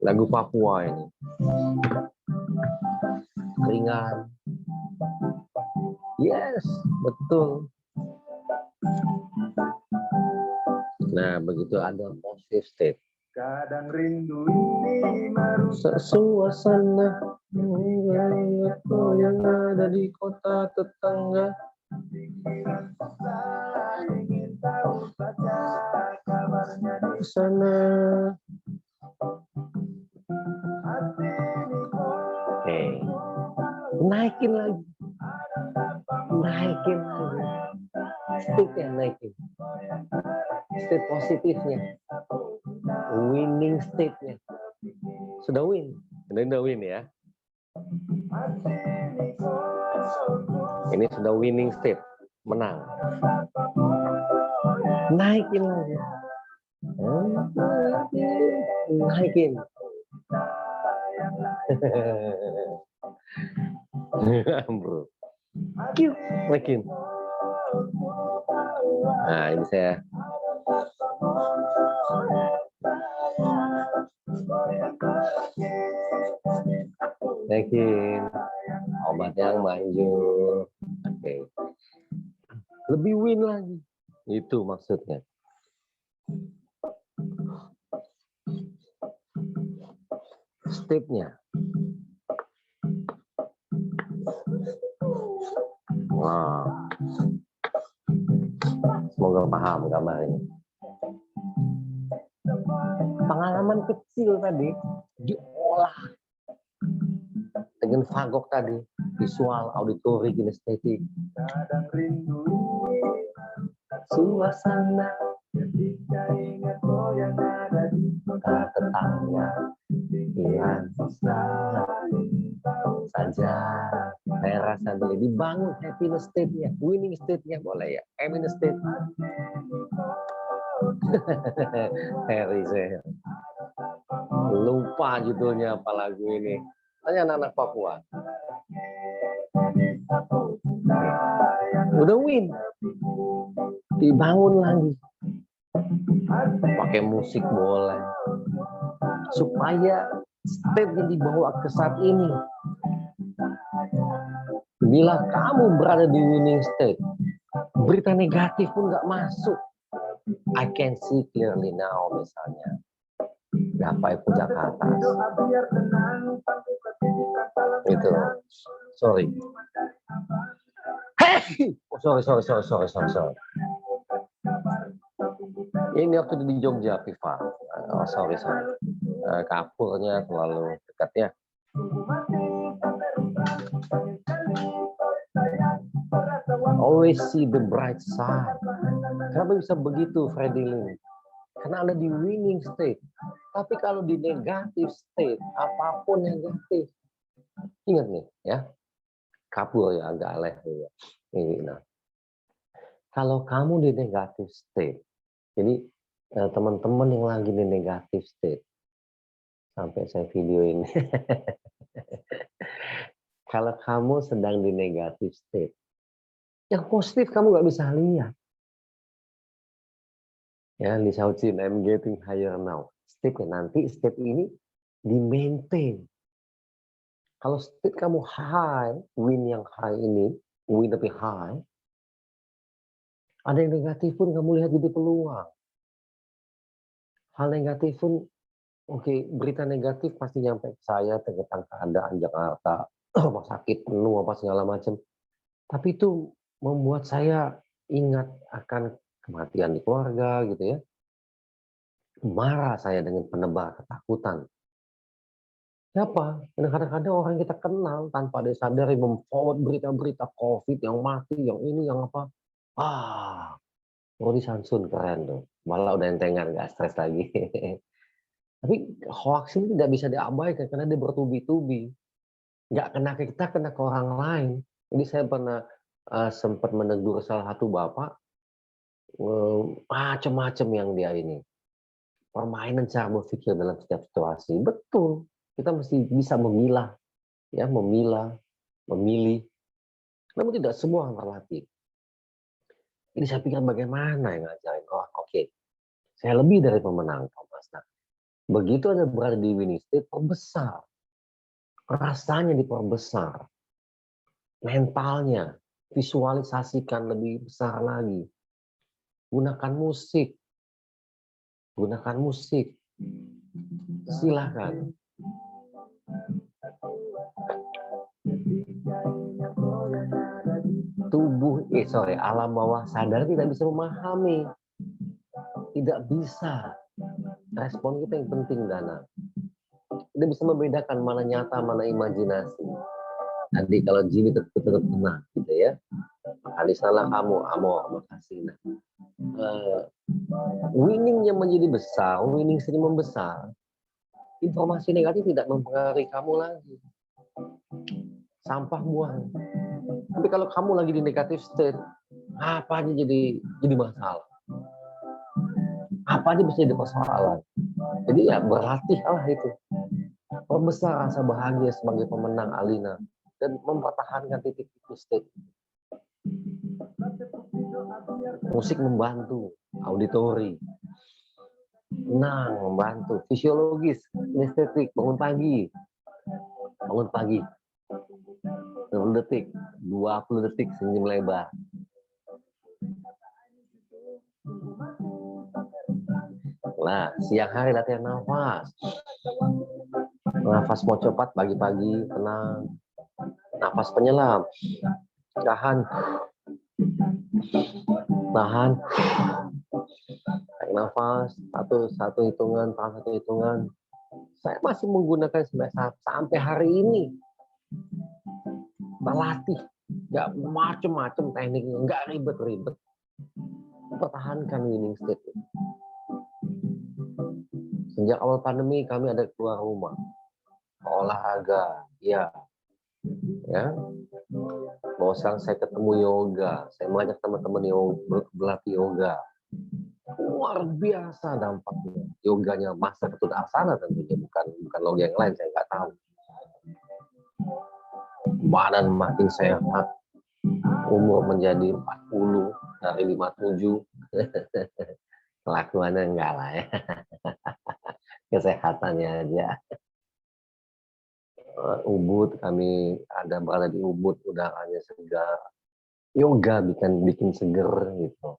Lagu Papua ini. berpalingan. Yes, betul. Nah, begitu ada positive state. Kadang rindu ini merusak Suasana yang ada di kota tetangga. pikiran saya, ingin tahu saja kabarnya di Sana. hati ini. Oke. Naikin lagi. Naikin lagi. State-nya naikin. State positifnya. Winning state-nya. Sudah win. Sudah win ya. Ini sudah winning state. Menang. Naikin lagi. Naikin. Bro. Naikin. Nah, ini saya. Naikin. Obat yang manjur. Oke. Lebih win lagi. Itu maksudnya. Step-nya. Nah. Semoga paham gambar ini. Pengalaman kecil tadi diolah dengan Van Gogh tadi, visual, auditory, kinestetik. Kadang rindu Suasana ketika ingat yang ada di kota tetangga. Iya, saja. Saya rasa boleh dibangun happiness state-nya, winning state-nya boleh ya, happiness state. Harry saya lupa judulnya apa lagu ini. Tanya anak-anak Papua. Udah win. Dibangun lagi. Pakai musik boleh. Supaya state yang dibawa ke saat ini. Bila kamu berada di winning state, berita negatif pun nggak masuk. I can see clearly now misalnya. Gapai puncak atas. Itu. Sorry. Hey! Oh, sorry. Ini waktu di Jogja, Piva. Oh, sorry. Kapurnya terlalu dekat ya. Always see the bright side. Kenapa bisa begitu, Freddy Lin? Karena Anda di winning state. Tapi kalau di negatif state, apapun negatif. Ingat nih, ya. Kapur ya, agak aleh. Ya. Ini, nah. Kalau kamu di negatif state, jadi teman-teman yang lagi di negatif state, sampai saya video ini. Kalau kamu sedang di negatif state, yang positif kamu nggak bisa lihat. Ya, Li Shaoqin, I'm getting higher now. Step-nya nanti, step ini di-maintain. Kalau step kamu high, win yang high ini, win tapi high, ada yang negatif pun kamu lihat jadi peluang. Hal negatif pun, oke, berita negatif pasti nyampe ke saya tentang keadaan Jakarta, rumah sakit penuh, apa segala macam. Tapi itu membuat saya ingat akan kematian di keluarga, gitu ya. Marah saya dengan penebar ketakutan. Siapa? Kadang-kadang orang yang kita kenal tanpa disadari memforward berita-berita COVID yang mati, yang ini, yang apa. Rudi Samsun keren tuh. Malah udah entengan, nggak stres lagi. Tapi hoax ini tidak bisa diabaikan karena dia bertubi-tubi. Nggak kena ke kita, kena ke orang lain. Jadi saya pernah sempat menegur salah satu bapak, macam-macam yang dia ini. Permainan cara berpikir dalam setiap situasi. Betul. Kita mesti bisa memilah, ya, memilih. Namun tidak semua relatif. Ini saya pikir bagaimana yang ngajarin. Oh, oke. Saya lebih dari pemenang, Thomas. Nah, begitu Anda berada di winning state, perbesar. Rasanya diperbesar. mentalnya, visualisasikan lebih besar lagi. Gunakan musik. Gunakan musik. Silahkan. Alam bawah sadar tidak bisa memahami. Tidak bisa. Respon kita yang penting, Dana. Tidak bisa membedakan mana nyata, mana imajinasi. Nanti kalau Jimmy tetap tenang, gitu ya. Alisana kamu, amor, makasih. Winningnya menjadi besar, winning sering membesar. Informasi negatif tidak mempengaruhi kamu lagi. Sampah buang. Tapi kalau kamu lagi di negatif state, apa aja jadi masalah. Apa aja bisa jadi persoalan. Jadi ya berlatihlah itu. Perbesar rasa bahagia sebagai pemenang Alina dan mempertahankan titik itu state. Musik membantu, auditori. Tenang, membantu. Fisiologis, kinestetik, bangun pagi. Bangun pagi. 10 detik, 20 detik senyum lebar. Nah, siang hari latihan nafas. Nafas mau cepat pagi-pagi, tenang. Nafas penyelam. Tahan. Tahan. Tarik nafas, satu hitungan, tahan satu hitungan. Saya masih menggunakan sampai hari ini. Kita latih. Nggak macem-macem tekniknya, nggak ribet-ribet. Pertahankan winning state. Sejak awal pandemi kami ada keluar rumah, olahraga, ya. Bahwa sekarang saya ketemu yoga, saya mengajak teman-teman berlatih yoga. Luar biasa dampaknya. Yoganya Master Ketut Arsana tentunya, bukan logo yang lain, saya nggak tahu. Badan makin sehat, umur menjadi 40 dari 57. Kelakuannya enggak lah ya. Kesehatannya aja. Ubud, kami ada berada di Ubud, udaranya segar. Yoga bikin seger gitu.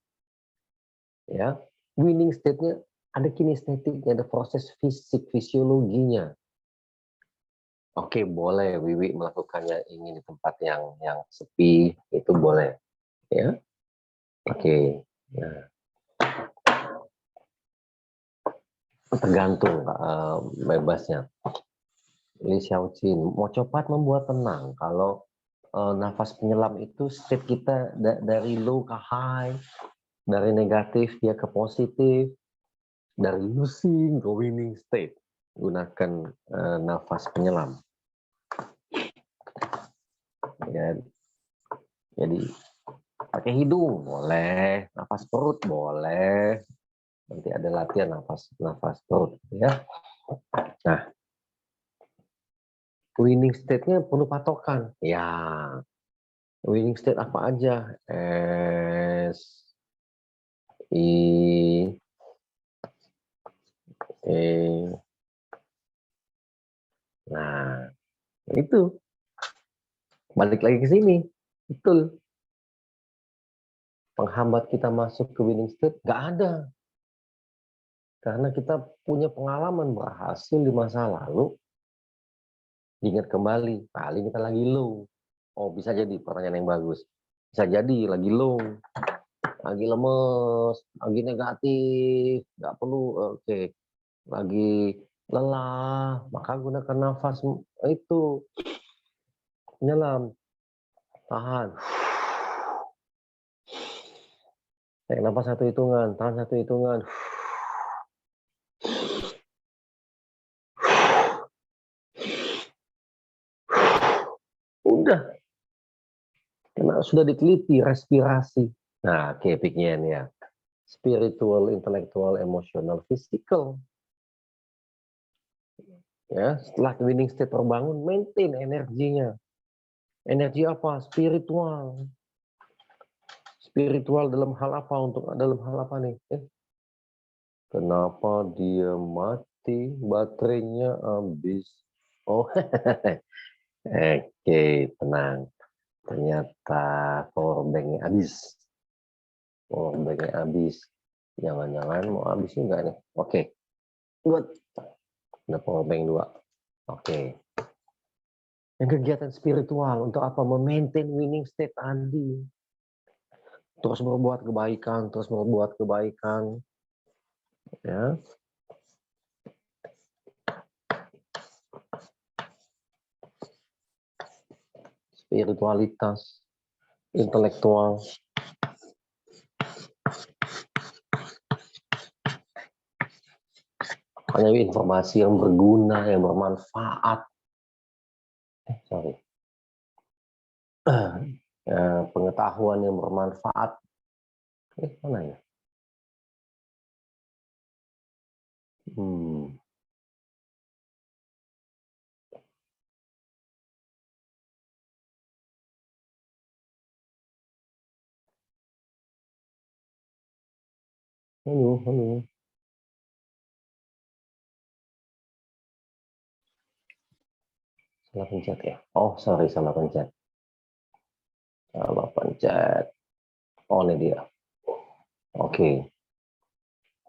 Ya, winning state-nya ada kinestetiknya, ada proses fisik, fisiologinya. Oke, boleh Wiwi melakukannya ingin di tempat yang sepi, itu boleh. Ya. Oke. Nah. Tergantung bebasnya. Li Xiaoqin, mau cepat membuat tenang. Kalau nafas penyelam itu state kita dari low ke high, dari negatif dia ke positif, dari losing ke winning state. Gunakan nafas penyelam. Ya, jadi pakai hidung boleh, nafas perut boleh. Nanti ada latihan nafas perut ya. Nah, winning state-nya penuh patokan. Ya, winning state apa aja? S, I, E. Nah, itu. Balik lagi ke sini. Betul. Penghambat kita masuk ke winning state nggak ada. Karena kita punya pengalaman berhasil di masa lalu. Diingat kembali, paling kita lagi low. Oh, bisa jadi pertanyaan yang bagus. Bisa jadi lagi low, lagi lemes, lagi negatif, nggak perlu, oke. Lagi lelah, maka gunakan nafas itu. Menyelam, tahan. Tarik nafas satu hitungan, tahan satu hitungan. Udah. Karena sudah diteliti respirasi. Nah, kepiknya ini ya. Spiritual, intellectual, emotional, physical. Ya, setelah winning state terbangun, maintain energinya. Energi apa? Spiritual. Spiritual dalam hal apa? Dalam hal apa nih? Kenapa dia mati? Baterainya habis. Oh, oke, tenang. Ternyata power banknya habis. Power banknya habis. Jangan-jangan mau habis juga nih. Oke. Good. Ada power bank 2. Oke. Yang kegiatan spiritual untuk apa? Memaintain winning state tadi. Terus berbuat kebaikan, terus berbuat kebaikan. Ya. Spiritualitas, intelektual. Hanya informasi yang berguna, yang bermanfaat. Pengetahuan yang bermanfaat. Mana ya? Halo. Salah pencet ya? Oh, sorry, salah pencet. Salah pencet. Oh, ini dia. Oke.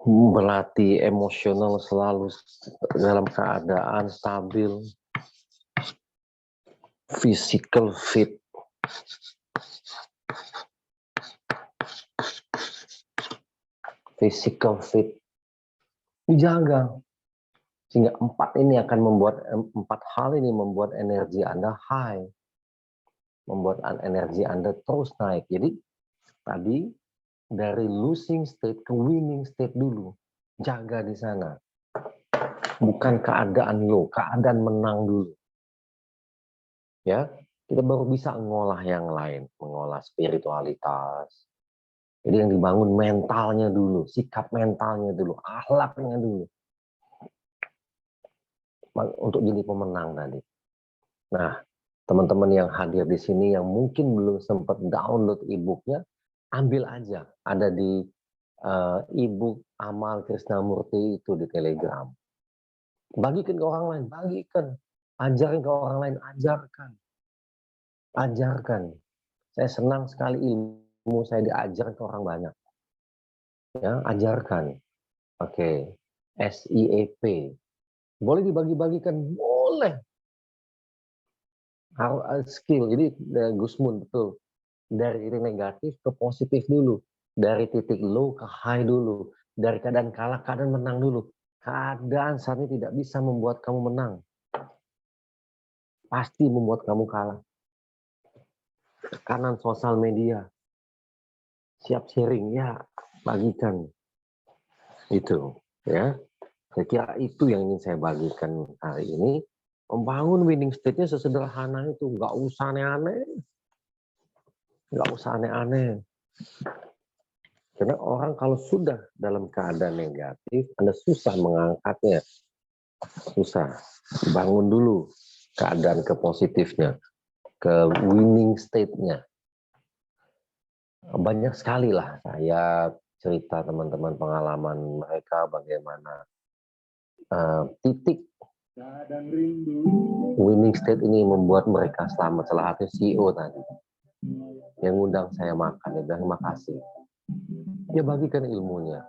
Berlatih emosional selalu dalam keadaan stabil. Physical fit. Physical fit. Dijaga. Sehingga 4 hal ini membuat energi Anda high. Membuat energi Anda terus naik. Jadi tadi dari losing state ke winning state dulu. Jaga di sana. Bukan keadaan low, keadaan menang dulu. Ya, kita baru bisa mengolah yang lain, mengolah spiritualitas. Jadi yang dibangun mentalnya dulu, sikap mentalnya dulu, akhlaknya dulu. Untuk jadi pemenang tadi. Nah, teman-teman yang hadir di sini yang mungkin belum sempat download e-booknya, ambil aja. Ada di e-book Amal Krishnamurti itu di Telegram. Bagikan ke orang lain, bagikan. Ajarin ke orang lain, ajarkan. Ajarkan. Saya senang sekali ilmu saya diajarkan ke orang banyak. Ya, ajarkan. Oke. SIEP. Boleh dibagi-bagikan? Boleh. Harus skill. Jadi Gusmun betul. Dari negatif ke positif dulu. Dari titik low ke high dulu. Dari keadaan kalah, keadaan menang dulu. Keadaan saat ini tidak bisa membuat kamu menang. Pasti membuat kamu kalah. Tekanan sosial media. Siap sharing, ya, bagikan. Itu, ya. Saya kira itu yang ingin saya bagikan hari ini. Membangun winning state-nya sesederhana itu. Nggak usah aneh-aneh. Nggak usah aneh-aneh. Karena orang kalau sudah dalam keadaan negatif, Anda susah mengangkatnya. Susah. Bangun dulu keadaan ke positifnya. Ke winning state-nya. Banyak sekali lah saya cerita teman-teman pengalaman mereka bagaimana titik winning state ini membuat mereka selamat. Salah satu CEO tadi yang ngundang saya makan, dia bilang makasih. Dia bagikan ilmunya,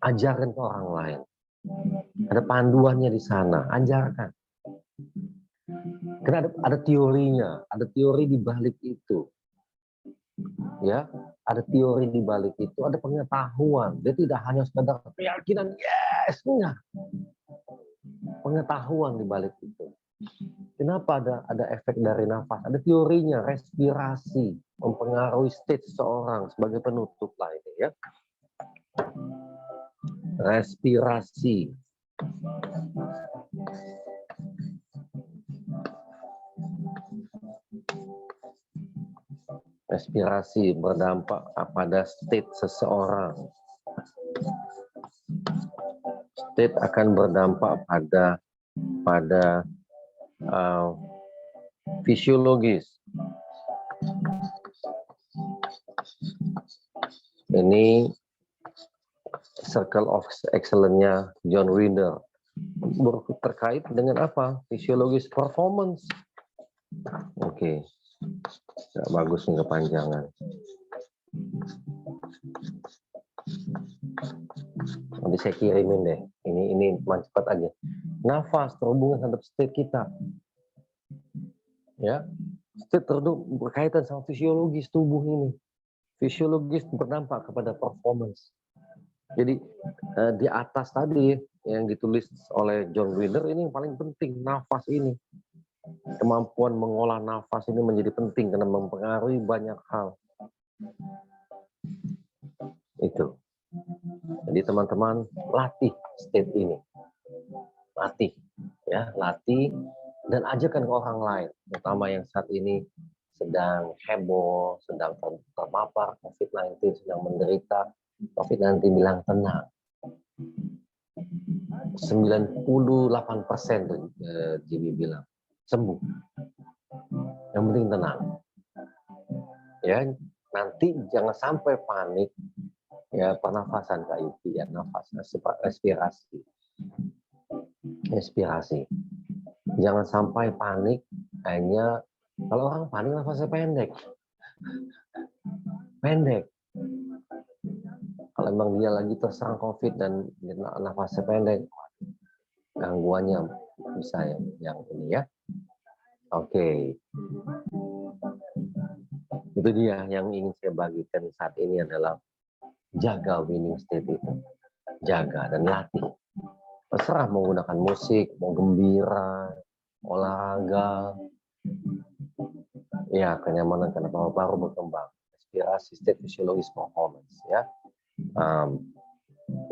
ajarkan ke orang lain. Ada panduannya di sana, ajarkan. Karena ada teorinya, ada teori di balik itu. Ya, ada teori di balik itu, ada pengetahuan. Dia tidak hanya sekedar keyakinan, yes, enggak. Pengetahuan di balik itu. Kenapa ada efek dari nafas? Ada teorinya, respirasi mempengaruhi state seseorang sebagai penutup lah ini ya. Respirasi. Respirasi berdampak pada state seseorang. State akan berdampak pada fisiologis. Ini Circle of Excellence-nya John Winder. Terkait dengan apa? Fisiologis performance. Oke. Nggak bagus nih kepanjangan. Nanti saya kirimin deh. Ini cepat aja. Nafas terhubungan terhadap state kita. Ya, state berkaitan sama fisiologis tubuh ini. Fisiologis berdampak kepada performance. Jadi di atas tadi yang ditulis oleh John Grinder ini yang paling penting, nafas ini. Kemampuan mengolah nafas ini menjadi penting karena mempengaruhi banyak hal. Itu. Jadi teman-teman latih state ini. Latih ya, latih dan ajarkan ke orang lain, terutama yang saat ini sedang heboh, sedang terpapar COVID-19, sedang menderita COVID-19, bilang tenang. 98% JB bilang sembuh. Yang penting tenang. Ya, nanti jangan sampai panik. Ya, pernafasan Kak Yuki, ya, nafas, respirasi. Respirasi. Jangan sampai panik, hanya kalau orang panik nafasnya pendek. Pendek. Kalau memang dia lagi terserang COVID dan nafasnya pendek, gangguannya bisa yang ini ya. Oke. Itu dia yang ingin saya bagikan saat ini adalah jaga winning state itu. Jaga dan latih. Terserah mau menggunakan musik, mau gembira, olahraga. Ya, kenyamanan karena paru-paru berkembang. Respirasi, state fisiologis performance ya.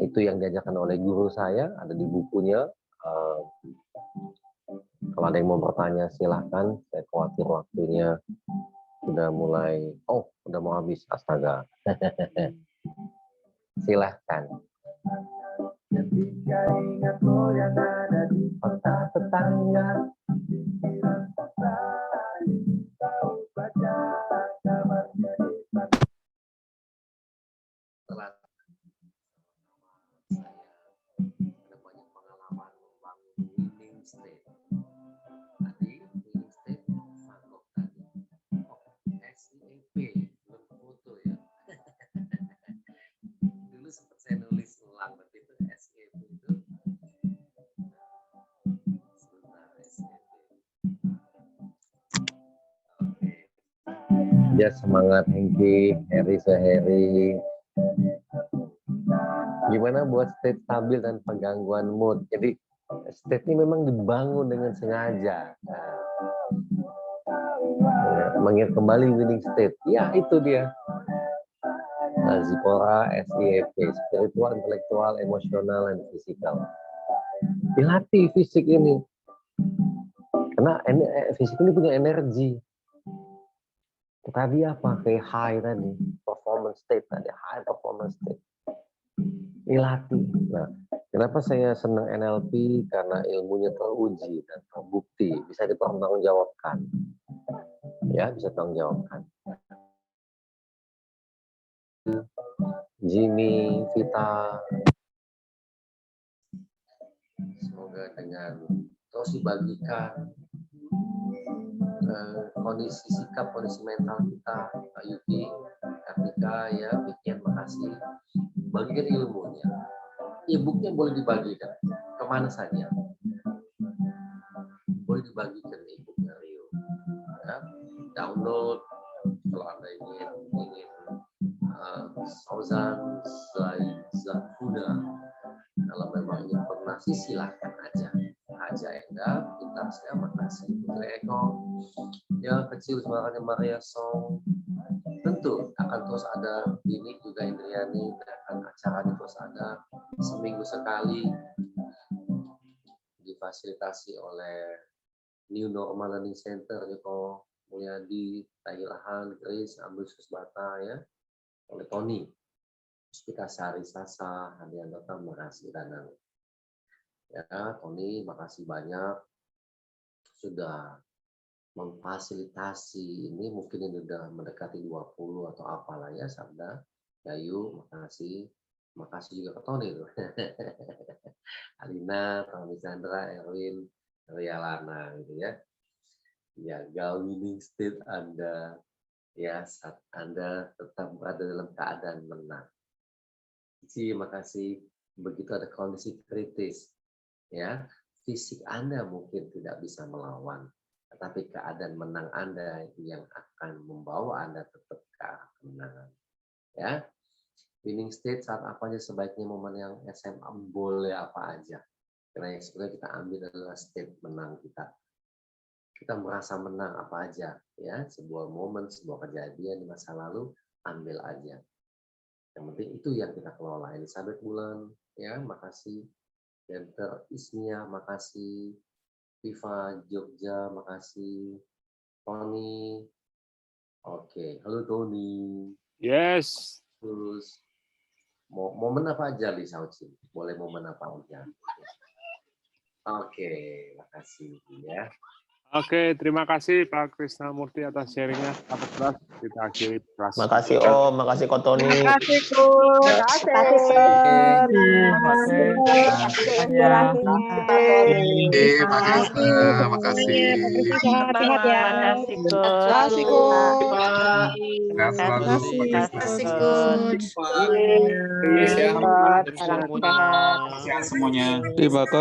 Itu yang diajarkan oleh guru saya, ada di bukunya. Kalau ada yang mau bertanya silahkan, saya khawatir waktunya sudah mulai, udah mau habis, astaga. Silahkan. Ketika ingat yang ada di kota tetangga, pikiran lain tahu baca kabarnya di Setelah saya ada banyak pengalaman membangun winning state. Tadi winning state sanggup tadi. SEAP belum foto ya. Dulu sempat saya nulis ulang, tapi itu SEAP itu sebentar SEAP. Oke. Ya, semangat Hengki, Heri seheri. Gimana buat state stabil dan penggangguan mood? Jadi state ini memang dibangun dengan sengaja. Mengingat kembali winning state. Ya, itu dia. Zipora, SEAP, spiritual, intelektual, emosional, dan fisikal. Dilatih fisik ini. Karena fisik ini punya energi. Tadi apa? Kayak high tadi. Performance state tadi. High performance state. Dilatih. Nah, kenapa saya senang NLP? Karena ilmunya teruji dan terbukti. Bisa dipertanggungjawabkan. Ya, bisa dipertanggungjawabkan. Jimmy, Vita, semoga dengan terus dibagikan kondisi sikap, kondisi mental kita, Pak Yuki, Kartika, ya, Bikian, makasih. Bagikan ilmunya. E-booknya boleh dibagikan kemana saja. Boleh dibagikan e-booknya Rio. Ya, download kalau Anda ingin Sauzan Zahuda. Kalau memang ingin donasi silahkan aja. Haja Enda, Pintar saya, makasih. Putri Eko, ya kecil suaranya Maria Song. Tentu akan terus ada ini juga Indriani, akan acara terus ada seminggu sekali difasilitasi oleh New Normal Learning Center, Niko Mulyadi, Tahirahan, Grace, Ambisius Bata, ya, oleh Tony, Puspita Sari Sasa, Hadian Dota, makasih Danang. Ya, Tony, makasih banyak sudah memfasilitasi ini, mungkin ini sudah mendekati 20 atau apalah ya, Sabda, Yayu, makasih. Makasih juga ke Tony tuh. Alina, Tommy Chandra, Erwin, Rialana gitu ya. Jaga winning state Anda. ya saat Anda tetap berada dalam keadaan menang. Terima kasih. Begitu ada kondisi kritis, ya fisik Anda mungkin tidak bisa melawan, tetapi keadaan menang Anda yang akan membawa Anda tetap ke arah kemenangan. Ya, winning state saat apa aja sebaiknya momen yang SMA boleh apa aja. Karena yang sebenarnya kita ambil adalah state menang kita. Kita merasa menang apa aja, ya sebuah momen, sebuah kejadian di masa lalu ambil aja. Yang penting itu yang kita kelola. Elizabeth Bulan, ya makasih. Denter Ismia, makasih. Viva Jogja, makasih. Tony, oke. Halo Tony. Yes. Terus momen apa aja Li Sauci? Boleh momen apa aja? Oke, makasih ya. Oke, terima kasih Pak Krisnamurti atas sharingnya. Sahabat kelas, kita akhiri kelas. Makasih Om, makasih Ko Tony. Makasih, Coach. Makasih, Sir. Makasih. Makasih. Sehat-sehat ya. Makasih, Coach. Makasih, Coach. Sehat selalu. Makasih, Coach. Sehat semuanya. Terima kasih.